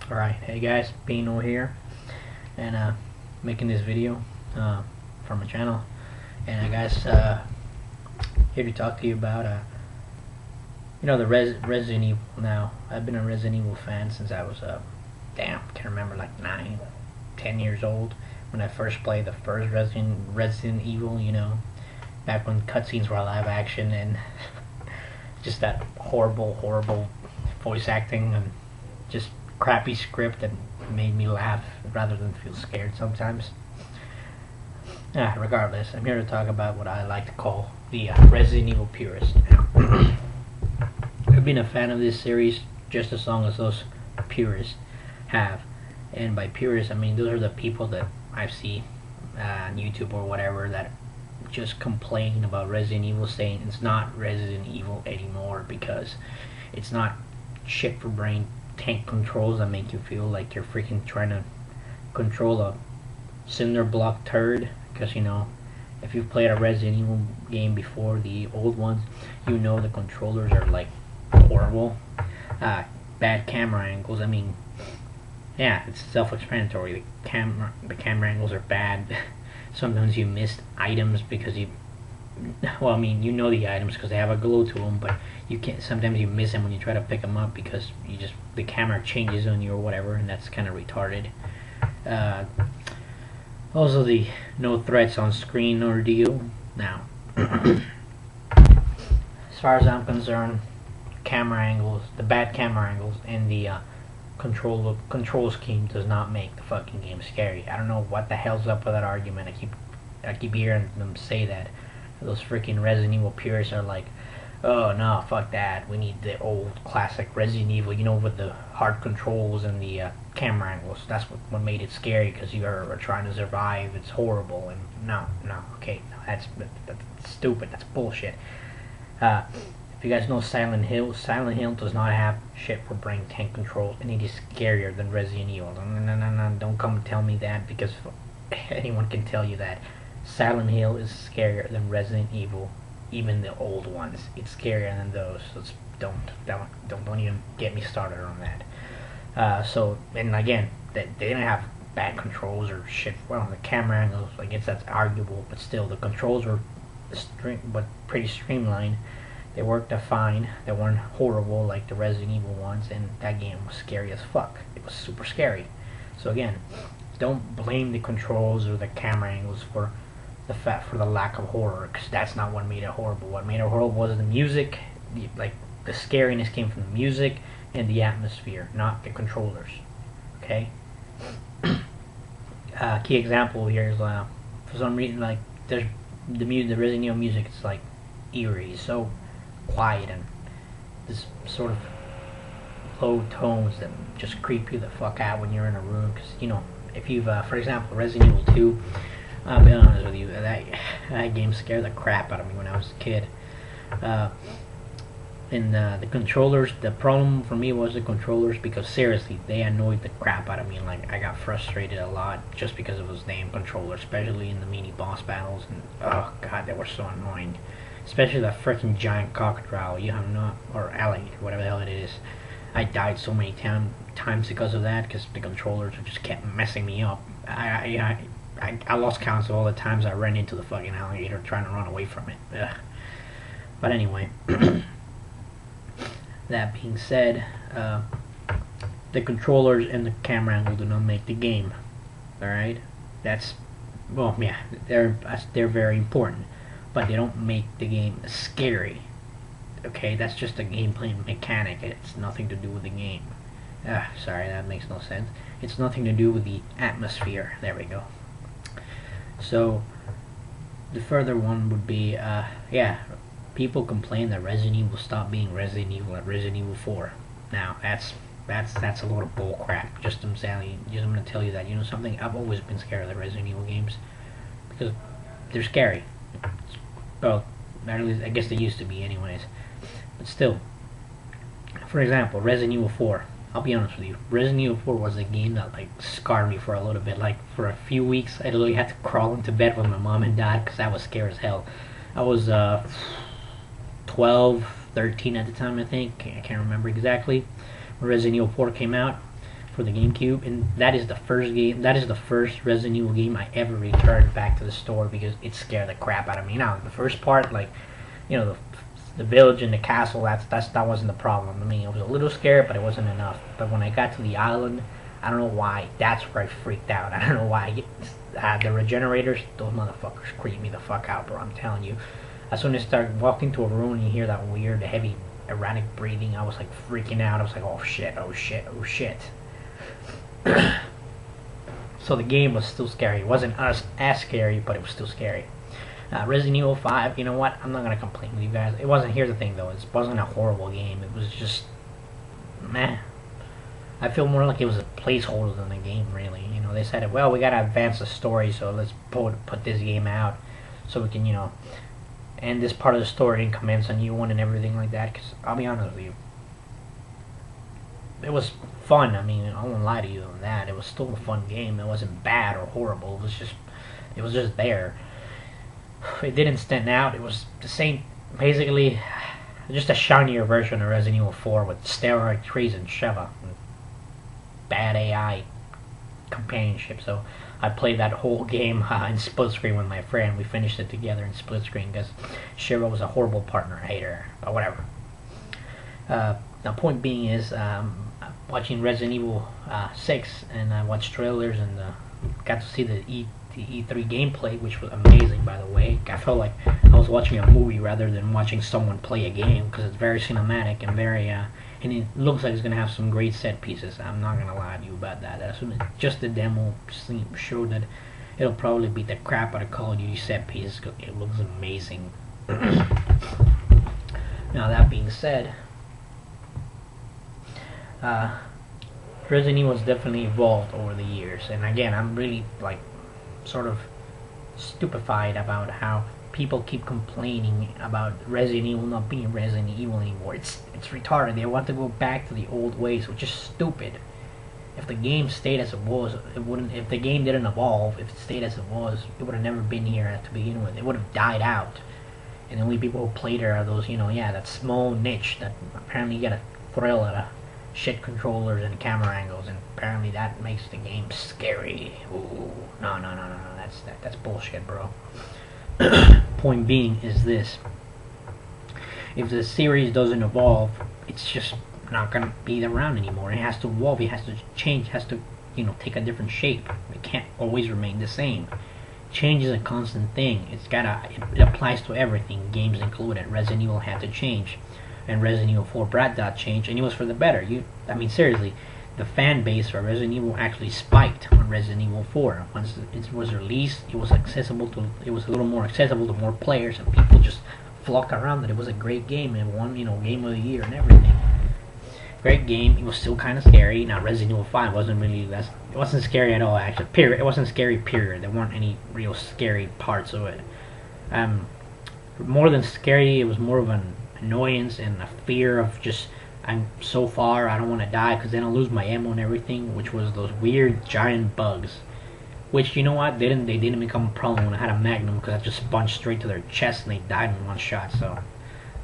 Alright, hey guys, Pino here, and making this video for my channel, and here to talk to you about the Resident Evil. Now, I've been a Resident Evil fan since I was can't remember, like 9, 10 years old when I first played the first Resident Evil. Back when cutscenes were live action and just that horrible voice acting and just crappy script that made me laugh rather than feel scared sometimes. Regardless, I'm here to talk about what I like to call the Resident Evil Purist. I've been a fan of this series just as long as those purists have. And by purists, I mean those are the people that I see on YouTube or whatever that just complain about Resident Evil, saying it's not Resident Evil anymore because it's not shit for brain tank controls that make you feel like you're freaking trying to control a cinder block turd. Because if you've played a Resident Evil game before, the old ones, the controllers are like horrible. Bad camera angles. I mean, yeah, it's self-explanatory. The camera angles are bad. Sometimes you miss items because the items because they have a glow to them, but you can't. Sometimes you miss them when you try to pick them up because the camera changes on you or whatever, and that's kind of retarded. Also, the no threats on screen ordeal. Now, as far as I'm concerned, the bad camera angles, and the control scheme does not make the fucking game scary. I don't know what the hell's up with that argument. I keep hearing them say that. Those freaking Resident Evil purists are like, oh no, fuck that. We need the old classic Resident Evil, with the hard controls and the camera angles. That's what made it scary, because you are trying to survive. It's horrible. And no, that's stupid. That's bullshit. If you guys know Silent Hill does not have shit for brain tank controls, and it is scarier than Resident Evil. No, don't come and tell me that, because anyone can tell you that. Silent Hill is scarier than Resident Evil, even the old ones. It's scarier than those. So don't even get me started on that. And again, they didn't have bad controls or shit. Well, the camera angles, I guess that's arguable, but still, the controls were pretty streamlined. They worked fine. They weren't horrible like the Resident Evil ones, and that game was scary as fuck. It was super scary. So again, don't blame the controls or the camera angles for the lack of horror, because that's not what made it horrible. What made it horrible was the music. The scariness came from the music and the atmosphere, not the controllers. Okay. Key example here is for some reason, there's the Resident Evil music. It's like eerie, so quiet, and this sort of low tones that just creep you the fuck out when you're in a room. Because if you've for example, Resident Evil 2, I'll be honest with you, that game scared the crap out of me when I was a kid. And the controllers, the problem for me was the controllers, because seriously, they annoyed the crap out of me, and I got frustrated a lot just because it was damn controllers, especially in the mini boss battles, and oh god, they were so annoying. Especially that freaking giant crocodile, or alligator, whatever the hell it is. I died so many times because of that, because the controllers just kept messing me up. I lost count of all the times I ran into the fucking alligator trying to run away from it. Ugh. But anyway, that being said, the controllers and the camera angle do not make the game. Alright? They're very important, but they don't make the game scary. Okay, that's just a gameplay mechanic. It's nothing to do with the game. Sorry, that makes no sense. It's nothing to do with the atmosphere. There we go. So, the further one would be, people complain that Resident Evil stopped being Resident Evil at Resident Evil 4. Now, that's a load of bull crap. I'm gonna tell you that. Something, I've always been scared of the Resident Evil games, because they're scary. Well, at least I guess they used to be anyways. But still, for example, Resident Evil 4. I'll be honest with you, Resident Evil 4 was a game that scarred me for a little bit. For a few weeks, I literally had to crawl into bed with my mom and dad because I was scared as hell. I was 12, 13 at the time, I think. I can't remember exactly. When Resident Evil 4 came out, for the GameCube, and that is the first game. That is the first Resident Evil game I ever returned back to the store because it scared the crap out of me. Now the first part, like, you know, the village and the castle, that wasn't the problem. I mean, it was a little scared, but it wasn't enough. But when I got to the island, I don't know why. That's where I freaked out. I don't know why. The regenerators, those motherfuckers creep me the fuck out, bro. I'm telling you. As soon as I start walking to a room and you hear that weird, heavy, erratic breathing, I was like freaking out. I was like, oh shit, oh shit, oh shit. So the game was still scary. It wasn't as scary, but it was still scary. Resident Evil 5, you know what? I'm not gonna complain with you guys. It wasn't. Here's the thing, though. It wasn't a horrible game. It was just meh. I feel more like it was a placeholder than a game, really. You know, they said, well, we gotta advance the story, so let's put this game out so we can, you know, end this part of the story and commence a new one and everything like that. Because I'll be honest with you, it was fun. I mean, I won't lie to you on that. It was still a fun game. It wasn't bad or horrible. It was just there. It didn't stand out. It was the same, basically, just a shinier version of Resident Evil 4 with steroid trees and Sheva. Bad AI companionship. So I played that whole game in split screen with my friend. We finished it together in split screen because Sheva was a horrible partner. I hate her, but whatever. The point being is, watching Resident Evil 6, and I watched trailers and got to see the E3 gameplay, which was amazing, by the way. I felt like I was watching a movie rather than watching someone play a game, because it's very cinematic and very and it looks like it's gonna have some great set pieces. I'm not gonna lie to you about that. As soon as just the demo showed that it'll probably beat the crap out of Call of Duty set pieces, because it looks amazing. Now that being said, Resident Evil has definitely evolved over the years, and again, I'm really like sort of stupefied about how people keep complaining about Resident Evil not being Resident Evil anymore. It's retarded. They want to go back to the old ways, which is stupid. If the game stayed as it was, it wouldn't. If the game didn't evolve, if it stayed as it was, it would have never been here to begin with. It would have died out, and the only people who played it are those, you know, yeah, that small niche that apparently get a thrill out of shit controllers and camera angles, and apparently that makes the game scary. Ooh, no, that's bullshit, bro. Point being is this: if the series doesn't evolve, it's just not gonna be around anymore. It has to evolve. It has to change. It has to, you know, take a different shape. It can't always remain the same. Change is a constant thing. It applies to everything, games included. Resident Evil had to change, and Resident Evil 4 brought that change, and it was for the better. I mean, seriously, the fan base for Resident Evil actually spiked on Resident Evil 4. Once it was released, it was a little more accessible to more players, and people just flocked around it. It was a great game, and won, you know, Game of the Year and everything. Great game. It was still kind of scary. Now, Resident Evil 5 wasn't really it wasn't scary at all, actually. Period. It wasn't scary, period. There weren't any real scary parts of it. More than scary, it was more of an annoyance and a fear of just, I'm so far, I don't want to die because then I'll lose my ammo and everything, which was those weird giant bugs. Which, you know what, they didn't become a problem when I had a Magnum, because I just sponged straight to their chest and they died in one shot. So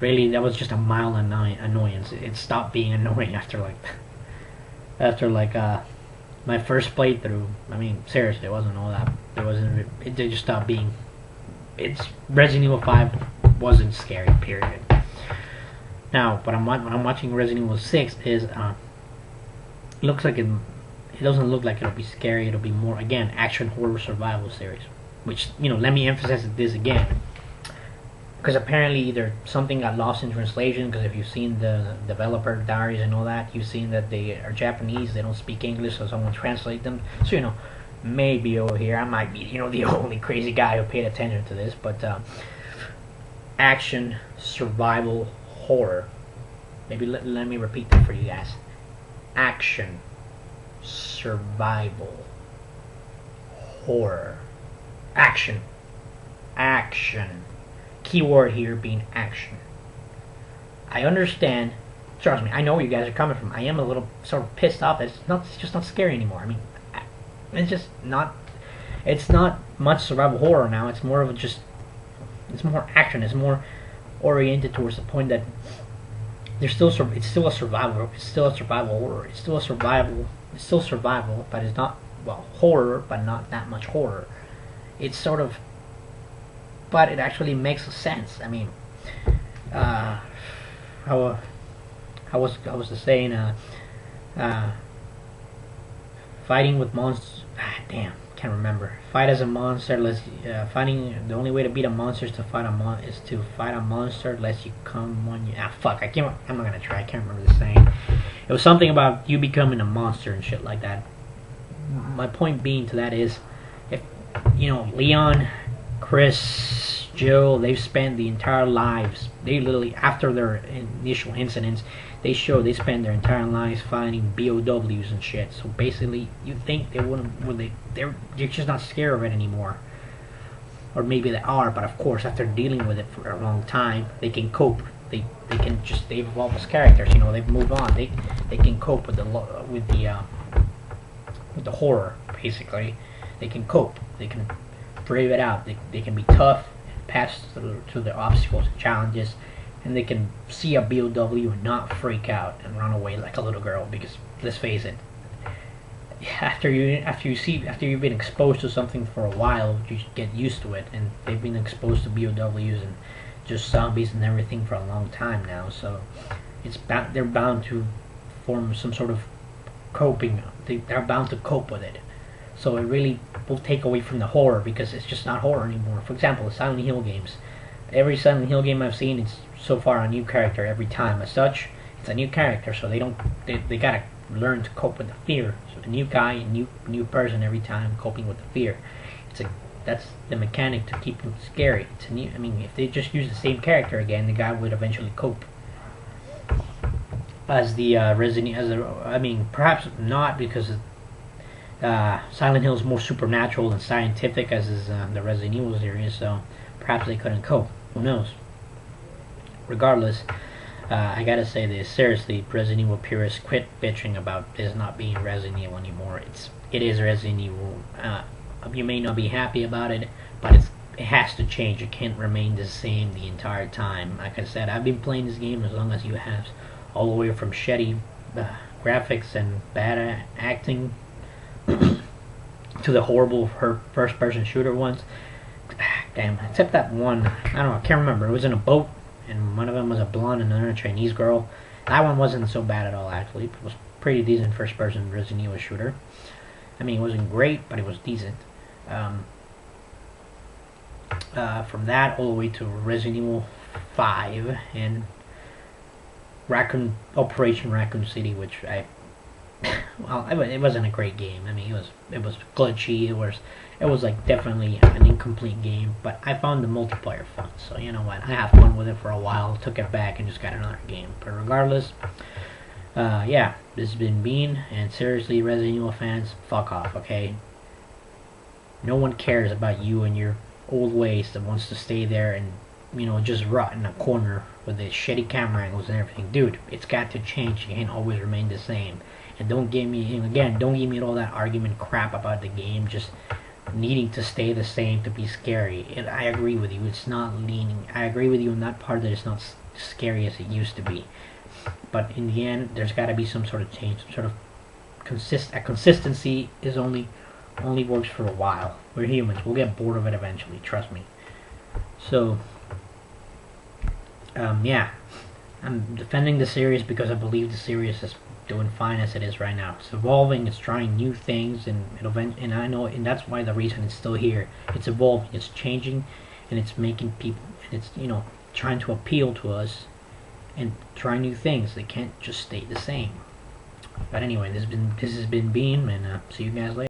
really, that was just a mild annoyance. It stopped being annoying after my first playthrough. I mean, seriously, it wasn't all that. It just stopped being. Resident Evil 5 wasn't scary, period. Now, when I'm watching Resident Evil 6, is looks like it doesn't look like it'll be scary. It'll be more, again, action horror survival series. Which, you know, let me emphasize this again, because apparently either something got lost in translation. Because if you've seen the developer diaries and all that, you've seen that they are Japanese. They don't speak English, so someone translate them. So, you know, maybe over here I might be, you know, the only crazy guy who paid attention to this. But action survival horror. Maybe let me repeat that for you guys. Action survival horror. Action. Keyword here being action. I understand. Trust me, I know where you guys are coming from. I am a little sort of pissed off that it's just not scary anymore. I mean, it's just not. It's not much survival horror now. It's more of it's more action. It's more oriented towards the point that There's still it's still a survival. It's still a survival horror. It's still a survival. It's still survival, but it's not, well, horror, but not that much horror. It's sort of, but it actually makes sense. I mean, how was the saying? Fighting with monsters. Damn, can't remember. Fight as a monster. Fighting. The only way to beat a monster is to fight a monster. Lest you come when you. Fuck. I can't. I'm not gonna try. I can't remember the saying. It was something about you becoming a monster and shit like that. My point being to that is, if Leon, Chris, Jill, they've spent the entire lives. They literally, after their initial incidents, they spend their entire lives fighting BOWs and shit. So basically, you think they wouldn't, they're just not scared of it anymore. Or maybe they are, but of course, after dealing with it for a long time, they can cope. They've evolved as characters. They've moved on. They can cope with the horror. Basically, they can cope. They can brave it out. They can be tough and pass through the obstacles and challenges, and they can see a BOW and not freak out and run away like a little girl. Because let's face it, after you've been exposed to something for a while, you get used to it, and they've been exposed to BOWs and just zombies and everything for a long time now. So they're bound to form some sort of coping. They're bound to cope with it. So it really will take away from the horror, because it's just not horror anymore. For example, the Silent Hill games. Every Silent Hill game I've seen, it's so far a new character every time. As such, it's a new character, so they gotta learn to cope with the fear. So a new guy, a new person every time, coping with the fear. That's the mechanic to keep it scary. If they just use the same character again, the guy would eventually cope. As the perhaps not, because Silent Hill is more supernatural and scientific, as is the Resident Evil series. So perhaps they couldn't cope. Who knows? Regardless, I gotta say this seriously. Resident Evil Purist, quit bitching about this not being Resident Evil anymore. It is Resident Evil. You may not be happy about it, but it has to change. It can't remain the same the entire time. Like I said, I've been playing this game as long as you have, all the way from shitty graphics and bad acting to the horrible first-person shooter ones. Damn, except that one. I don't know. I can't remember. It was in a boat, and one of them was a blonde and another a Chinese girl. That one wasn't so bad at all, actually. It was pretty decent first-person Resident Evil shooter. It wasn't great, but it was decent. From that all the way to Resident Evil 5 and Operation Raccoon City, which it wasn't a great game. It was glitchy. It was like definitely an incomplete game, but I found the multiplayer fun. So you know what, I had fun with it for a while, took it back, and just got another game. But regardless, yeah, this has been Bean, and seriously, Resident Evil fans, fuck off, okay? No one cares about you and your old ways that wants to stay there and, just rot in a corner with the shitty camera angles and everything. Dude, it's got to change. You can't always remain the same. And don't give me all that argument crap about the game just needing to stay the same to be scary. And I agree with you, it's not leaning. I agree with you on that part, that it's not scary as it used to be. But in the end, there's got to be some sort of change, some sort of consistency is only works for a while. We're humans. We'll get bored of it eventually. Trust me. So, yeah, I'm defending the series because I believe the series is doing fine as it is right now. It's evolving. It's trying new things, and I know, and that's why the reason it's still here. It's evolving. It's changing, and it's making people. And it's trying to appeal to us and try new things. They can't just stay the same. But anyway, this has been Beam, and see you guys later.